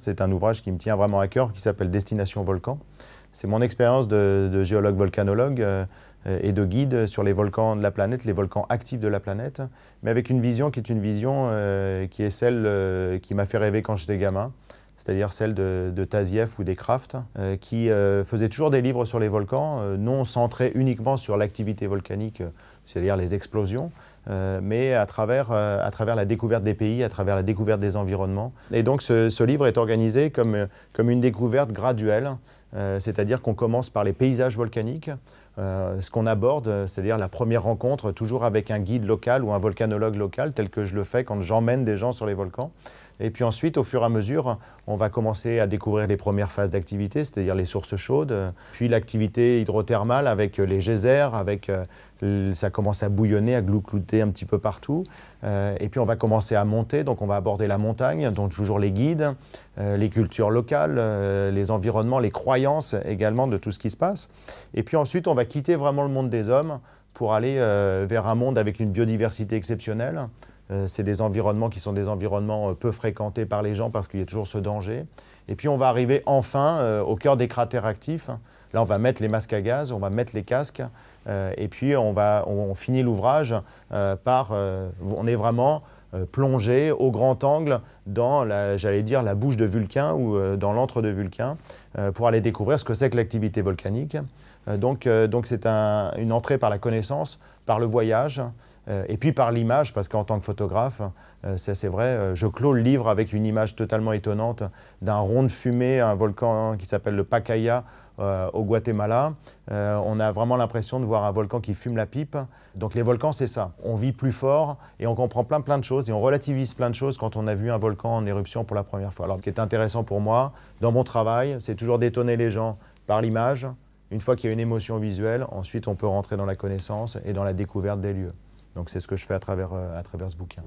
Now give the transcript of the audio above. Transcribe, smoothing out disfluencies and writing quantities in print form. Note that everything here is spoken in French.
C'est un ouvrage qui me tient vraiment à cœur, qui s'appelle Destination Volcan. C'est mon expérience de géologue volcanologue et de guide sur les volcans de la planète, les volcans actifs de la planète, mais avec une vision qui est une vision qui est celle qui m'a fait rêver quand j'étais gamin, c'est-à-dire celle de Tazieff ou des Kraft, qui faisaient toujours des livres sur les volcans, non centrés uniquement sur l'activité volcanique, c'est-à-dire les explosions, mais à travers la découverte des pays, à travers la découverte des environnements. Et donc ce livre est organisé comme une découverte graduelle, c'est-à-dire qu'on commence par les paysages volcaniques, ce qu'on aborde, c'est-à-dire la première rencontre, toujours avec un guide local ou un volcanologue local, tel que je le fais quand j'emmène des gens sur les volcans. Et puis ensuite, au fur et à mesure, on va commencer à découvrir les premières phases d'activité, c'est-à-dire les sources chaudes, puis l'activité hydrothermale avec les geysers, ça commence à bouillonner, à glouclouter un petit peu partout. Et puis on va commencer à monter, donc on va aborder la montagne, donc toujours les guides, les cultures locales, les environnements, les croyances également de tout ce qui se passe. Et puis ensuite, on va quitter vraiment le monde des hommes pour aller vers un monde avec une biodiversité exceptionnelle. C'est des environnements qui sont des environnements peu fréquentés par les gens parce qu'il y a toujours ce danger. Et puis on va arriver enfin au cœur des cratères actifs. Là, on va mettre les masques à gaz, on va mettre les casques, et puis on finit l'ouvrage on est vraiment plongé au grand angle dans la bouche de Vulcain ou dans l'antre de Vulcain pour aller découvrir ce que c'est que l'activité volcanique. Donc c'est une entrée par la connaissance, par le voyage, et puis par l'image, parce qu'en tant que photographe, c'est vrai, je clôt le livre avec une image totalement étonnante d'un rond de fumée, un volcan qui s'appelle le Pacaya au Guatemala. On a vraiment l'impression de voir un volcan qui fume la pipe. Donc les volcans, c'est ça. On vit plus fort et on comprend plein de choses et on relativise plein de choses quand on a vu un volcan en éruption pour la première fois. Alors ce qui est intéressant pour moi, dans mon travail, c'est toujours d'étonner les gens par l'image. Une fois qu'il y a une émotion visuelle, ensuite on peut rentrer dans la connaissance et dans la découverte des lieux. Donc c'est ce que je fais à travers ce bouquin.